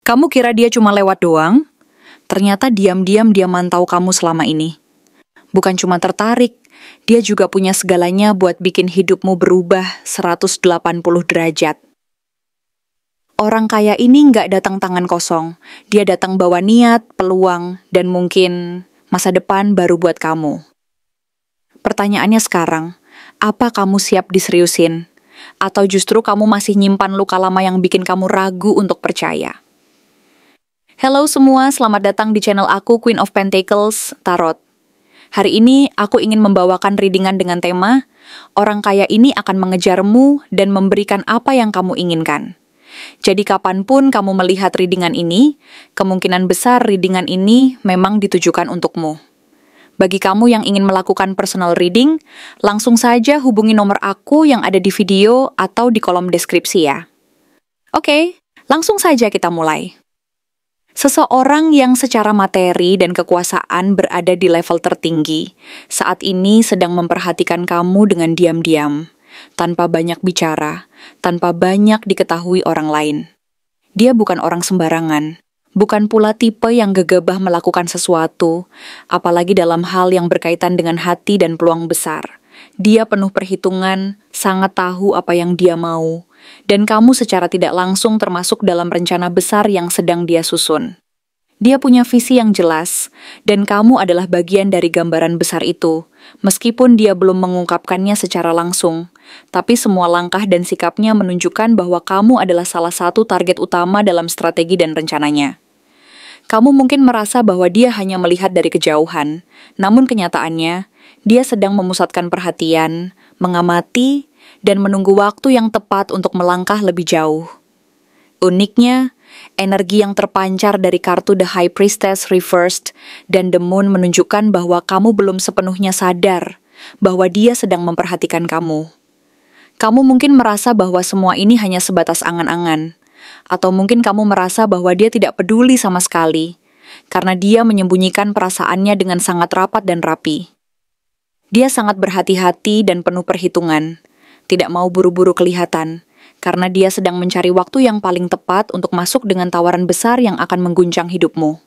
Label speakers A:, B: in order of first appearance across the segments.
A: Kamu kira dia cuma lewat doang? Ternyata diam-diam dia mantau kamu selama ini. Bukan cuma tertarik, dia juga punya segalanya buat bikin hidupmu berubah 180 derajat. Orang kaya ini nggak datang tangan kosong. Dia datang bawa niat, peluang, dan mungkin masa depan baru buat kamu. Pertanyaannya sekarang, apa kamu siap diseriusin? Atau justru kamu masih nyimpan luka lama yang bikin kamu ragu untuk percaya? Halo semua, selamat datang di channel aku Queen of Pentacles, Tarot. Hari ini aku ingin membawakan readingan dengan tema orang kaya ini akan mengejarmu dan memberikan apa yang kamu inginkan. Jadi kapanpun kamu melihat readingan ini, kemungkinan besar readingan ini memang ditujukan untukmu. Bagi kamu yang ingin melakukan personal reading, langsung saja hubungi nomor aku yang ada di video atau di kolom deskripsi ya. Oke, langsung saja kita mulai. Seseorang yang secara materi dan kekuasaan berada di level tertinggi, saat ini sedang memperhatikan kamu dengan diam-diam, tanpa banyak bicara, tanpa banyak diketahui orang lain. Dia bukan orang sembarangan, bukan pula tipe yang gegabah melakukan sesuatu, apalagi dalam hal yang berkaitan dengan hati dan peluang besar. Dia penuh perhitungan, sangat tahu apa yang dia mau, dan kamu secara tidak langsung termasuk dalam rencana besar yang sedang dia susun. Dia punya visi yang jelas, dan kamu adalah bagian dari gambaran besar itu, meskipun dia belum mengungkapkannya secara langsung. Tapi semua langkah dan sikapnya menunjukkan bahwa kamu adalah salah satu target utama dalam strategi dan rencananya. Kamu mungkin merasa bahwa dia hanya melihat dari kejauhan, namun kenyataannya, dia sedang memusatkan perhatian, mengamati, dan menunggu waktu yang tepat untuk melangkah lebih jauh. Uniknya, energi yang terpancar dari kartu The High Priestess Reversed dan The Moon menunjukkan bahwa kamu belum sepenuhnya sadar bahwa dia sedang memperhatikan kamu. Kamu mungkin merasa bahwa semua ini hanya sebatas angan-angan, atau mungkin kamu merasa bahwa dia tidak peduli sama sekali, karena dia menyembunyikan perasaannya dengan sangat rapat dan rapi. Dia sangat berhati-hati dan penuh perhitungan, tidak mau buru-buru kelihatan, karena dia sedang mencari waktu yang paling tepat untuk masuk dengan tawaran besar yang akan mengguncang hidupmu.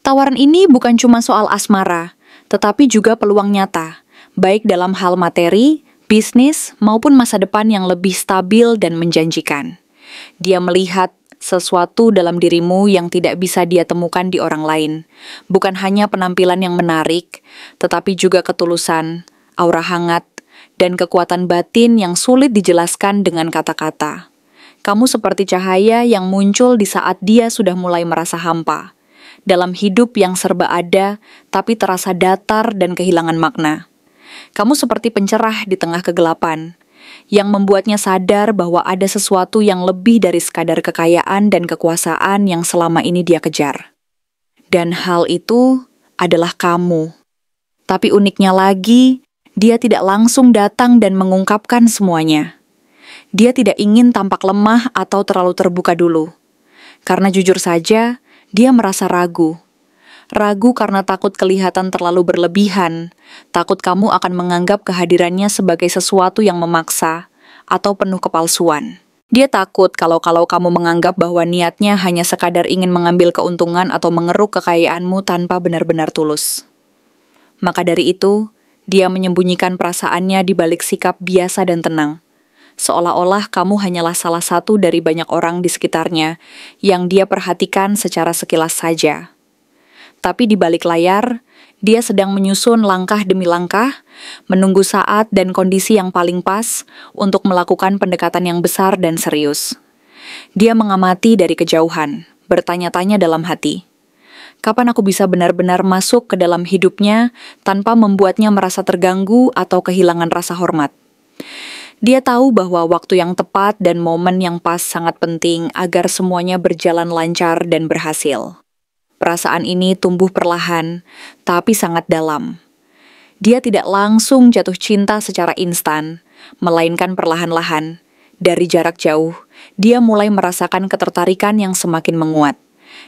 A: Tawaran ini bukan cuma soal asmara, tetapi juga peluang nyata, baik dalam hal materi, bisnis, maupun masa depan yang lebih stabil dan menjanjikan. Dia melihat sesuatu dalam dirimu yang tidak bisa dia temukan di orang lain. Bukan hanya penampilan yang menarik, tetapi juga ketulusan, aura hangat, dan kekuatan batin yang sulit dijelaskan dengan kata-kata. Kamu seperti cahaya yang muncul di saat dia sudah mulai merasa hampa. Dalam hidup yang serba ada, tapi terasa datar dan kehilangan makna. Kamu seperti pencerah di tengah kegelapan, yang membuatnya sadar bahwa ada sesuatu yang lebih dari sekadar kekayaan dan kekuasaan yang selama ini dia kejar. Dan hal itu adalah kamu. Tapi uniknya lagi, dia tidak langsung datang dan mengungkapkan semuanya. Dia tidak ingin tampak lemah atau terlalu terbuka dulu. Karena jujur saja, dia merasa ragu. Ragu karena takut kelihatan terlalu berlebihan, takut kamu akan menganggap kehadirannya sebagai sesuatu yang memaksa atau penuh kepalsuan. Dia takut kalau kamu menganggap bahwa niatnya hanya sekadar ingin mengambil keuntungan atau mengeruk kekayaanmu tanpa benar-benar tulus. Maka dari itu, dia menyembunyikan perasaannya di balik sikap biasa dan tenang. Seolah-olah kamu hanyalah salah satu dari banyak orang di sekitarnya yang dia perhatikan secara sekilas saja. Tapi di balik layar, dia sedang menyusun langkah demi langkah, menunggu saat dan kondisi yang paling pas untuk melakukan pendekatan yang besar dan serius. Dia mengamati dari kejauhan, bertanya-tanya dalam hati. Kapan aku bisa benar-benar masuk ke dalam hidupnya tanpa membuatnya merasa terganggu atau kehilangan rasa hormat? Dia tahu bahwa waktu yang tepat dan momen yang pas sangat penting agar semuanya berjalan lancar dan berhasil. Perasaan ini tumbuh perlahan, tapi sangat dalam. Dia tidak langsung jatuh cinta secara instan, melainkan perlahan-lahan. Dari jarak jauh, dia mulai merasakan ketertarikan yang semakin menguat.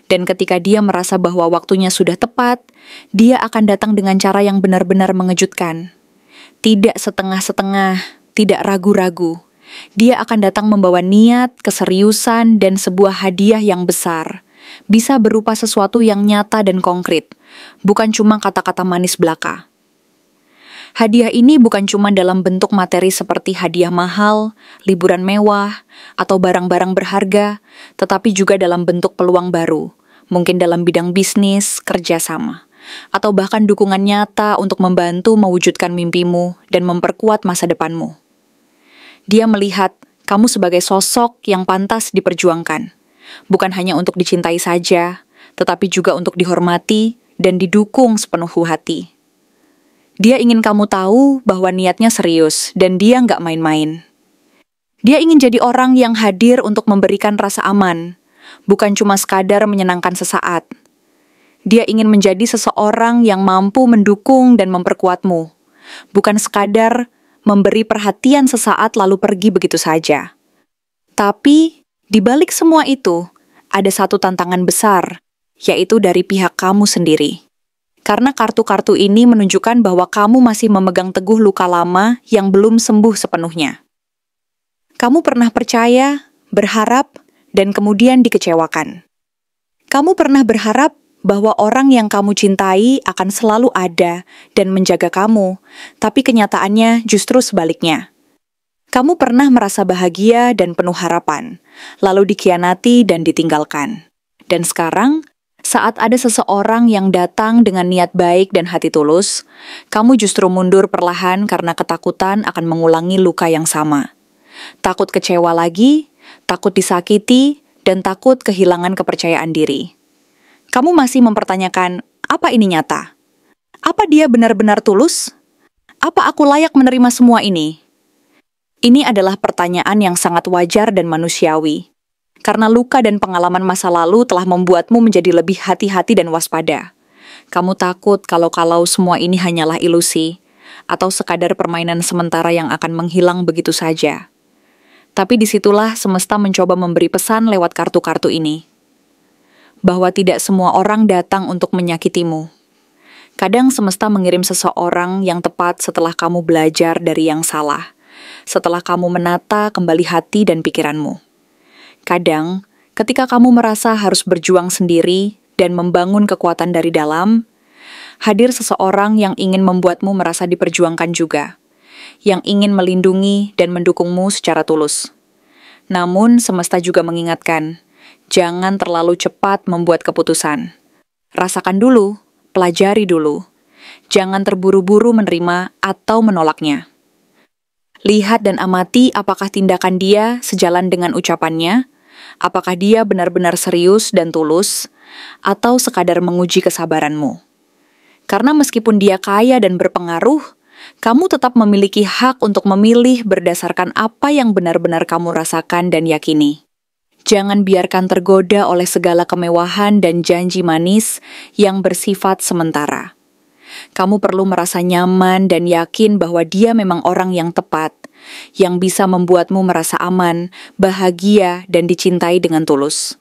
A: Dan ketika dia merasa bahwa waktunya sudah tepat, dia akan datang dengan cara yang benar-benar mengejutkan. Tidak setengah-setengah, tidak ragu-ragu. Dia akan datang membawa niat, keseriusan, dan sebuah hadiah yang besar. Bisa berupa sesuatu yang nyata dan konkret, bukan cuma kata-kata manis belaka. Hadiah ini bukan cuma dalam bentuk materi seperti hadiah mahal, liburan mewah, atau barang-barang berharga, tetapi juga dalam bentuk peluang baru, mungkin dalam bidang bisnis, kerjasama, atau bahkan dukungan nyata untuk membantu mewujudkan mimpimu dan memperkuat masa depanmu. Dia melihat kamu sebagai sosok yang pantas diperjuangkan, bukan hanya untuk dicintai saja, tetapi juga untuk dihormati dan didukung sepenuh hati. Dia ingin kamu tahu bahwa niatnya serius dan dia nggak main-main. Dia ingin jadi orang yang hadir untuk memberikan rasa aman, bukan cuma sekadar menyenangkan sesaat. Dia ingin menjadi seseorang yang mampu mendukung dan memperkuatmu, bukan sekadar memberi perhatian sesaat lalu pergi begitu saja. Tapi, di balik semua itu, ada satu tantangan besar, yaitu dari pihak kamu sendiri. Karena kartu-kartu ini menunjukkan bahwa kamu masih memegang teguh luka lama yang belum sembuh sepenuhnya. Kamu pernah percaya, berharap, dan kemudian dikecewakan. Kamu pernah berharap bahwa orang yang kamu cintai akan selalu ada dan menjaga kamu, tapi kenyataannya justru sebaliknya. Kamu pernah merasa bahagia dan penuh harapan, lalu dikhianati dan ditinggalkan. Dan sekarang, saat ada seseorang yang datang dengan niat baik dan hati tulus, kamu justru mundur perlahan karena ketakutan akan mengulangi luka yang sama. Takut kecewa lagi, takut disakiti, dan takut kehilangan kepercayaan diri. Kamu masih mempertanyakan, apa ini nyata? Apa dia benar-benar tulus? Apa aku layak menerima semua ini? Ini adalah pertanyaan yang sangat wajar dan manusiawi. Karena luka dan pengalaman masa lalu telah membuatmu menjadi lebih hati-hati dan waspada. Kamu takut kalau semua ini hanyalah ilusi, atau sekadar permainan sementara yang akan menghilang begitu saja. Tapi disitulah semesta mencoba memberi pesan lewat kartu-kartu ini. Bahwa tidak semua orang datang untuk menyakitimu. Kadang semesta mengirim seseorang yang tepat setelah kamu belajar dari yang salah, setelah kamu menata kembali hati dan pikiranmu. Kadang, ketika kamu merasa harus berjuang sendiri dan membangun kekuatan dari dalam, hadir seseorang yang ingin membuatmu merasa diperjuangkan juga, yang ingin melindungi dan mendukungmu secara tulus. Namun, semesta juga mengingatkan, jangan terlalu cepat membuat keputusan. Rasakan dulu, pelajari dulu. Jangan terburu-buru menerima atau menolaknya. Lihat dan amati apakah tindakan dia sejalan dengan ucapannya, apakah dia benar-benar serius dan tulus, atau sekadar menguji kesabaranmu. Karena meskipun dia kaya dan berpengaruh, kamu tetap memiliki hak untuk memilih berdasarkan apa yang benar-benar kamu rasakan dan yakini. Jangan biarkan tergoda oleh segala kemewahan dan janji manis yang bersifat sementara. Kamu perlu merasa nyaman dan yakin bahwa dia memang orang yang tepat, yang bisa membuatmu merasa aman, bahagia, dan dicintai dengan tulus.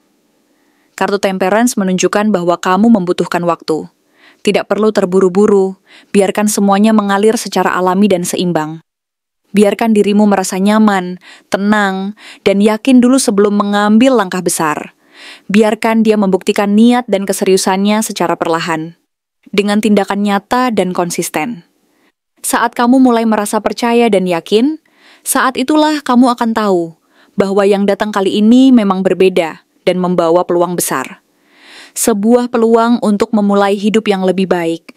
A: Kartu Temperance menunjukkan bahwa kamu membutuhkan waktu. Tidak perlu terburu-buru, biarkan semuanya mengalir secara alami dan seimbang. Biarkan dirimu merasa nyaman, tenang, dan yakin dulu sebelum mengambil langkah besar. Biarkan dia membuktikan niat dan keseriusannya secara perlahan, dengan tindakan nyata dan konsisten. Saat kamu mulai merasa percaya dan yakin, saat itulah kamu akan tahu bahwa yang datang kali ini memang berbeda dan membawa peluang besar. Sebuah peluang untuk memulai hidup yang lebih baik,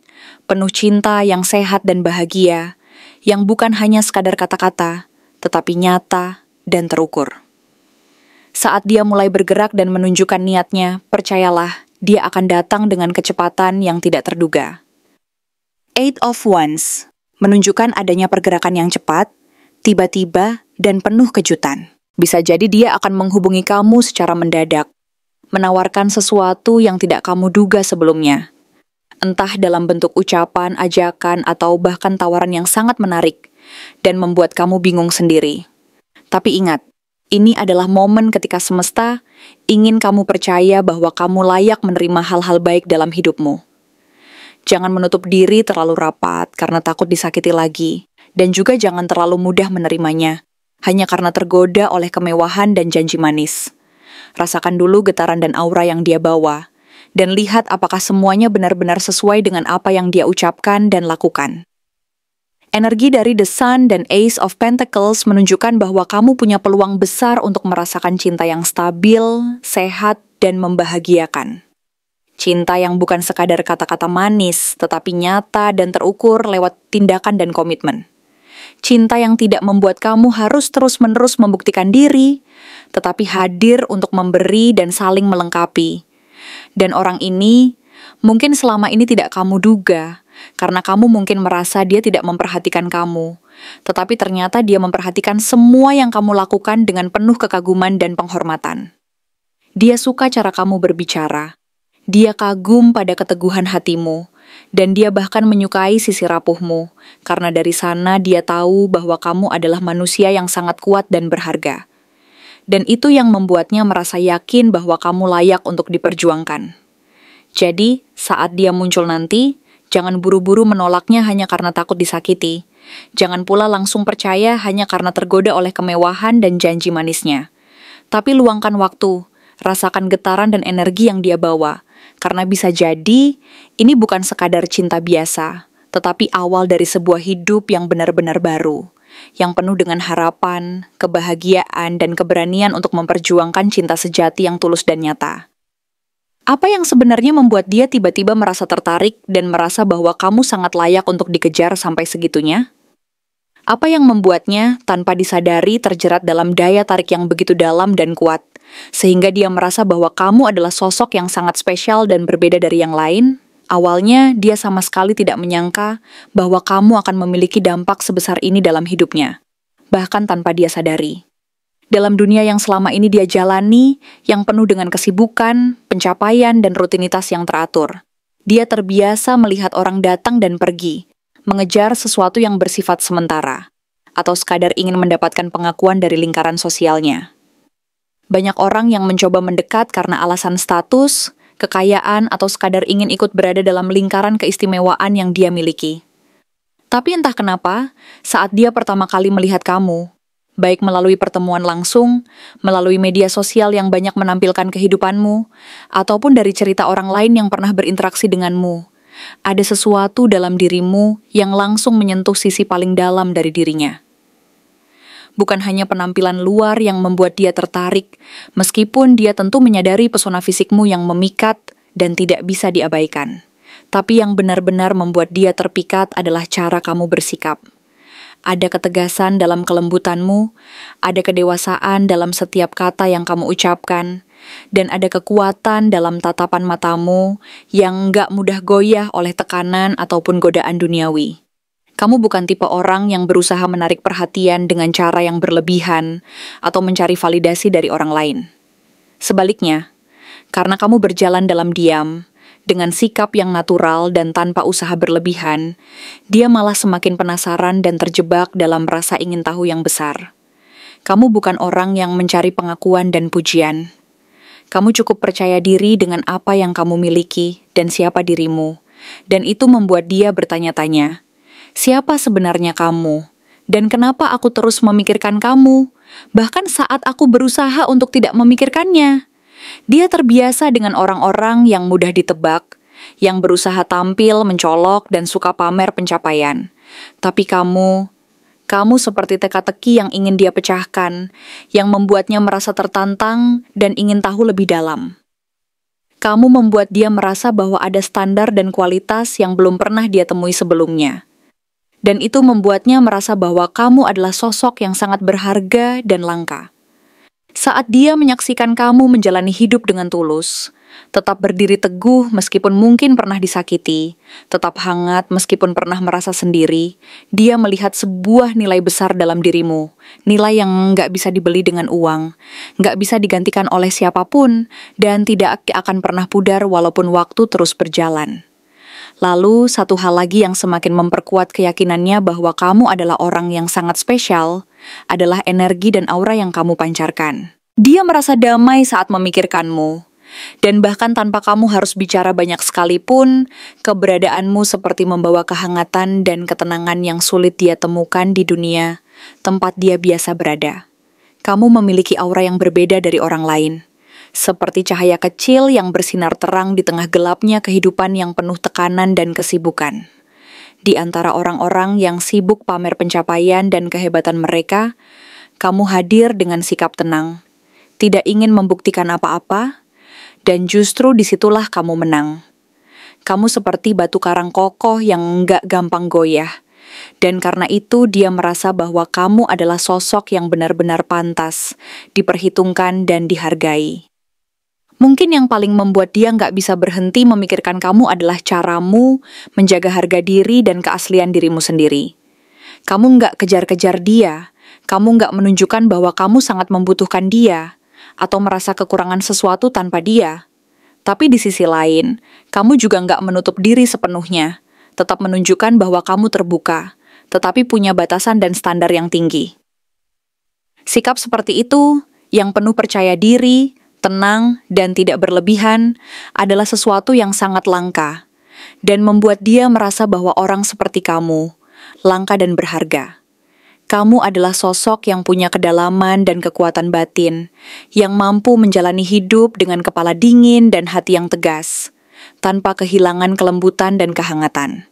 A: penuh cinta yang sehat dan bahagia, yang bukan hanya sekadar kata-kata, tetapi nyata dan terukur. Saat dia mulai bergerak dan menunjukkan niatnya, percayalah, dia akan datang dengan kecepatan yang tidak terduga. Eight of Wands menunjukkan adanya pergerakan yang cepat, tiba-tiba, dan penuh kejutan. Bisa jadi dia akan menghubungi kamu secara mendadak, menawarkan sesuatu yang tidak kamu duga sebelumnya. Entah dalam bentuk ucapan, ajakan, atau bahkan tawaran yang sangat menarik, dan membuat kamu bingung sendiri. Tapi ingat, ini adalah momen ketika semesta ingin kamu percaya bahwa kamu layak menerima hal-hal baik dalam hidupmu. Jangan menutup diri terlalu rapat karena takut disakiti lagi, dan juga jangan terlalu mudah menerimanya, hanya karena tergoda oleh kemewahan dan janji manis. Rasakan dulu getaran dan aura yang dia bawa, dan lihat apakah semuanya benar-benar sesuai dengan apa yang dia ucapkan dan lakukan. Energi dari The Sun dan Ace of Pentacles menunjukkan bahwa kamu punya peluang besar untuk merasakan cinta yang stabil, sehat, dan membahagiakan. Cinta yang bukan sekadar kata-kata manis, tetapi nyata dan terukur lewat tindakan dan komitmen. Cinta yang tidak membuat kamu harus terus-menerus membuktikan diri, tetapi hadir untuk memberi dan saling melengkapi. Dan orang ini mungkin selama ini tidak kamu duga, karena kamu mungkin merasa dia tidak memperhatikan kamu. Tetapi ternyata dia memperhatikan semua yang kamu lakukan dengan penuh kekaguman dan penghormatan. Dia suka cara kamu berbicara. Dia kagum pada keteguhan hatimu. Dan dia bahkan menyukai sisi rapuhmu, karena dari sana dia tahu bahwa kamu adalah manusia yang sangat kuat dan berharga. Dan itu yang membuatnya merasa yakin bahwa kamu layak untuk diperjuangkan. Jadi, saat dia muncul nanti, jangan buru-buru menolaknya hanya karena takut disakiti. Jangan pula langsung percaya hanya karena tergoda oleh kemewahan dan janji manisnya. Tapi luangkan waktu, rasakan getaran dan energi yang dia bawa. Karena bisa jadi, ini bukan sekadar cinta biasa, tetapi awal dari sebuah hidup yang benar-benar baru, yang penuh dengan harapan, kebahagiaan, dan keberanian untuk memperjuangkan cinta sejati yang tulus dan nyata. Apa yang sebenarnya membuat dia tiba-tiba merasa tertarik dan merasa bahwa kamu sangat layak untuk dikejar sampai segitunya? Apa yang membuatnya, tanpa disadari, terjerat dalam daya tarik yang begitu dalam dan kuat, sehingga dia merasa bahwa kamu adalah sosok yang sangat spesial dan berbeda dari yang lain? Awalnya, dia sama sekali tidak menyangka bahwa kamu akan memiliki dampak sebesar ini dalam hidupnya, bahkan tanpa dia sadari. Dalam dunia yang selama ini dia jalani, yang penuh dengan kesibukan, pencapaian, dan rutinitas yang teratur, dia terbiasa melihat orang datang dan pergi, mengejar sesuatu yang bersifat sementara, atau sekadar ingin mendapatkan pengakuan dari lingkaran sosialnya. Banyak orang yang mencoba mendekat karena alasan status, kekayaan, atau sekadar ingin ikut berada dalam lingkaran keistimewaan yang dia miliki. Tapi entah kenapa, saat dia pertama kali melihat kamu, baik melalui pertemuan langsung, melalui media sosial yang banyak menampilkan kehidupanmu, ataupun dari cerita orang lain yang pernah berinteraksi denganmu, ada sesuatu dalam dirimu yang langsung menyentuh sisi paling dalam dari dirinya. Bukan hanya penampilan luar yang membuat dia tertarik, meskipun dia tentu menyadari pesona fisikmu yang memikat dan tidak bisa diabaikan. Tapi yang benar-benar membuat dia terpikat adalah cara kamu bersikap. Ada ketegasan dalam kelembutanmu, ada kedewasaan dalam setiap kata yang kamu ucapkan, dan ada kekuatan dalam tatapan matamu yang nggak mudah goyah oleh tekanan ataupun godaan duniawi. Kamu bukan tipe orang yang berusaha menarik perhatian dengan cara yang berlebihan atau mencari validasi dari orang lain. Sebaliknya, karena kamu berjalan dalam diam, dengan sikap yang natural dan tanpa usaha berlebihan, dia malah semakin penasaran dan terjebak dalam rasa ingin tahu yang besar. Kamu bukan orang yang mencari pengakuan dan pujian. Kamu cukup percaya diri dengan apa yang kamu miliki dan siapa dirimu, dan itu membuat dia bertanya-tanya, siapa sebenarnya kamu? Dan kenapa aku terus memikirkan kamu? Bahkan saat aku berusaha untuk tidak memikirkannya. Dia terbiasa dengan orang-orang yang mudah ditebak, yang berusaha tampil, mencolok, dan suka pamer pencapaian. Tapi kamu seperti teka-teki yang ingin dia pecahkan, yang membuatnya merasa tertantang dan ingin tahu lebih dalam. Kamu membuat dia merasa bahwa ada standar dan kualitas yang belum pernah dia temui sebelumnya. Dan itu membuatnya merasa bahwa kamu adalah sosok yang sangat berharga dan langka. Saat dia menyaksikan kamu menjalani hidup dengan tulus, tetap berdiri teguh meskipun mungkin pernah disakiti, tetap hangat meskipun pernah merasa sendiri, dia melihat sebuah nilai besar dalam dirimu, nilai yang nggak bisa dibeli dengan uang, nggak bisa digantikan oleh siapapun, dan tidak akan pernah pudar walaupun waktu terus berjalan. Lalu, satu hal lagi yang semakin memperkuat keyakinannya bahwa kamu adalah orang yang sangat spesial, adalah energi dan aura yang kamu pancarkan. Dia merasa damai saat memikirkanmu. Dan bahkan tanpa kamu harus bicara banyak sekalipun, keberadaanmu seperti membawa kehangatan dan ketenangan yang sulit dia temukan di dunia, tempat dia biasa berada. Kamu memiliki aura yang berbeda dari orang lain, seperti cahaya kecil yang bersinar terang di tengah gelapnya kehidupan yang penuh tekanan dan kesibukan. Di antara orang-orang yang sibuk pamer pencapaian dan kehebatan mereka, kamu hadir dengan sikap tenang, tidak ingin membuktikan apa-apa, dan justru disitulah kamu menang. Kamu seperti batu karang kokoh yang nggak gampang goyah, dan karena itu dia merasa bahwa kamu adalah sosok yang benar-benar pantas, diperhitungkan dan dihargai. Mungkin yang paling membuat dia nggak bisa berhenti memikirkan kamu adalah caramu menjaga harga diri dan keaslian dirimu sendiri. Kamu nggak kejar-kejar dia, kamu nggak menunjukkan bahwa kamu sangat membutuhkan dia, atau merasa kekurangan sesuatu tanpa dia. Tapi di sisi lain, kamu juga nggak menutup diri sepenuhnya, tetap menunjukkan bahwa kamu terbuka, tetapi punya batasan dan standar yang tinggi. Sikap seperti itu, yang penuh percaya diri, tenang, dan tidak berlebihan, adalah sesuatu yang sangat langka, dan membuat dia merasa bahwa orang seperti kamu, langka dan berharga. Kamu adalah sosok yang punya kedalaman dan kekuatan batin, yang mampu menjalani hidup dengan kepala dingin dan hati yang tegas, tanpa kehilangan kelembutan dan kehangatan.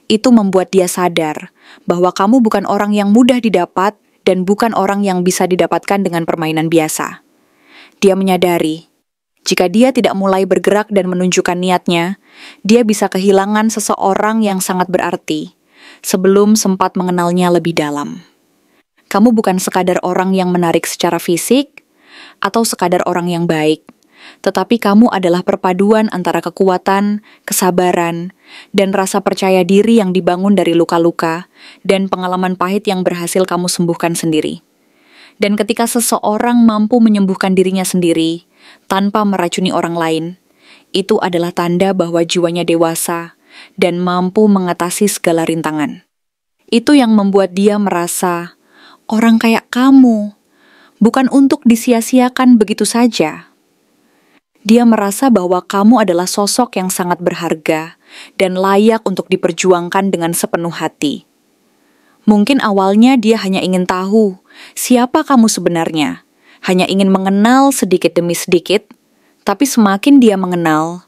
A: Itu membuat dia sadar bahwa kamu bukan orang yang mudah didapat dan bukan orang yang bisa didapatkan dengan permainan biasa. Dia menyadari, jika dia tidak mulai bergerak dan menunjukkan niatnya, dia bisa kehilangan seseorang yang sangat berarti, sebelum sempat mengenalnya lebih dalam. Kamu bukan sekadar orang yang menarik secara fisik, atau sekadar orang yang baik, tetapi kamu adalah perpaduan antara kekuatan, kesabaran, dan rasa percaya diri yang dibangun dari luka-luka dan pengalaman pahit yang berhasil kamu sembuhkan sendiri. Dan ketika seseorang mampu menyembuhkan dirinya sendiri tanpa meracuni orang lain, itu adalah tanda bahwa jiwanya dewasa dan mampu mengatasi segala rintangan. Itu yang membuat dia merasa, orang kayak kamu, bukan untuk disia-siakan begitu saja. Dia merasa bahwa kamu adalah sosok yang sangat berharga dan layak untuk diperjuangkan dengan sepenuh hati. Mungkin awalnya dia hanya ingin tahu siapa kamu sebenarnya, hanya ingin mengenal sedikit demi sedikit, tapi semakin dia mengenal,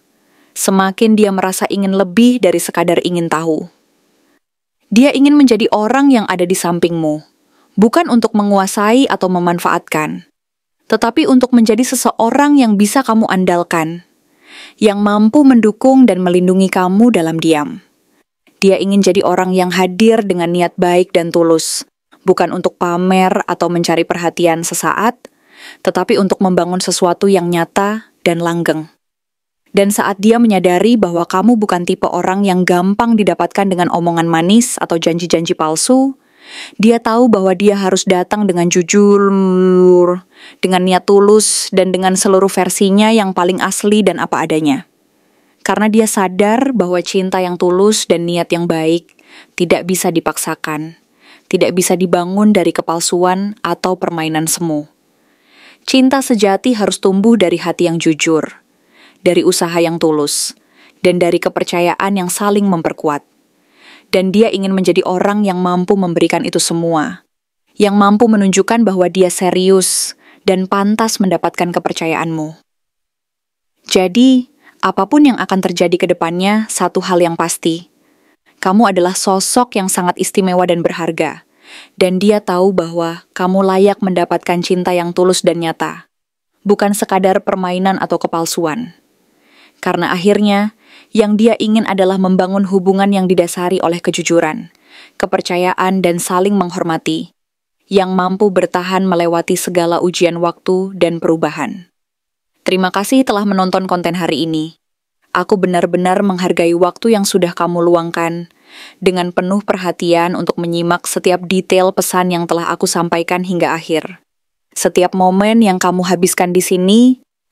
A: semakin dia merasa ingin lebih dari sekadar ingin tahu. Dia ingin menjadi orang yang ada di sampingmu, bukan untuk menguasai atau memanfaatkan, tetapi untuk menjadi seseorang yang bisa kamu andalkan, yang mampu mendukung dan melindungi kamu dalam diam. Dia ingin jadi orang yang hadir dengan niat baik dan tulus, bukan untuk pamer atau mencari perhatian sesaat, tetapi untuk membangun sesuatu yang nyata dan langgeng. Dan saat dia menyadari bahwa kamu bukan tipe orang yang gampang didapatkan dengan omongan manis atau janji-janji palsu, dia tahu bahwa dia harus datang dengan jujur, dengan niat tulus, dan dengan seluruh versinya yang paling asli dan apa adanya. Karena dia sadar bahwa cinta yang tulus dan niat yang baik tidak bisa dipaksakan, tidak bisa dibangun dari kepalsuan atau permainan semu. Cinta sejati harus tumbuh dari hati yang jujur, dari usaha yang tulus, dan dari kepercayaan yang saling memperkuat. Dan dia ingin menjadi orang yang mampu memberikan itu semua, yang mampu menunjukkan bahwa dia serius dan pantas mendapatkan kepercayaanmu. Jadi, apapun yang akan terjadi ke depannya, satu hal yang pasti, kamu adalah sosok yang sangat istimewa dan berharga, dan dia tahu bahwa kamu layak mendapatkan cinta yang tulus dan nyata, bukan sekadar permainan atau kepalsuan. Karena akhirnya, yang dia ingin adalah membangun hubungan yang didasari oleh kejujuran, kepercayaan dan saling menghormati, yang mampu bertahan melewati segala ujian waktu dan perubahan. Terima kasih telah menonton konten hari ini. Aku benar-benar menghargai waktu yang sudah kamu luangkan dengan penuh perhatian untuk menyimak setiap detail pesan yang telah aku sampaikan hingga akhir. Setiap momen yang kamu habiskan di sini,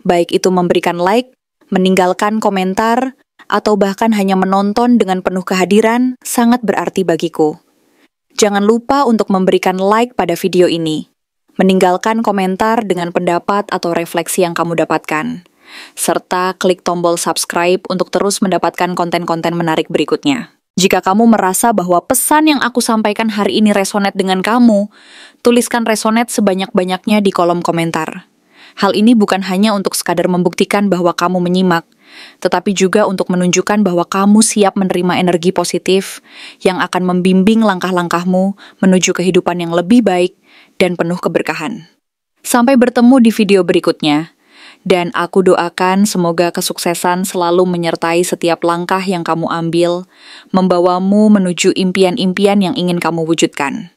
A: baik itu memberikan like, meninggalkan komentar, atau bahkan hanya menonton dengan penuh kehadiran, sangat berarti bagiku. Jangan lupa untuk memberikan like pada video ini, meninggalkan komentar dengan pendapat atau refleksi yang kamu dapatkan, serta klik tombol subscribe untuk terus mendapatkan konten-konten menarik berikutnya. Jika kamu merasa bahwa pesan yang aku sampaikan hari ini resonate dengan kamu, tuliskan resonate sebanyak-banyaknya di kolom komentar. Hal ini bukan hanya untuk sekadar membuktikan bahwa kamu menyimak, tetapi juga untuk menunjukkan bahwa kamu siap menerima energi positif yang akan membimbing langkah-langkahmu menuju kehidupan yang lebih baik dan penuh keberkahan. Sampai bertemu di video berikutnya, dan aku doakan semoga kesuksesan selalu menyertai setiap langkah yang kamu ambil, membawamu menuju impian-impian yang ingin kamu wujudkan.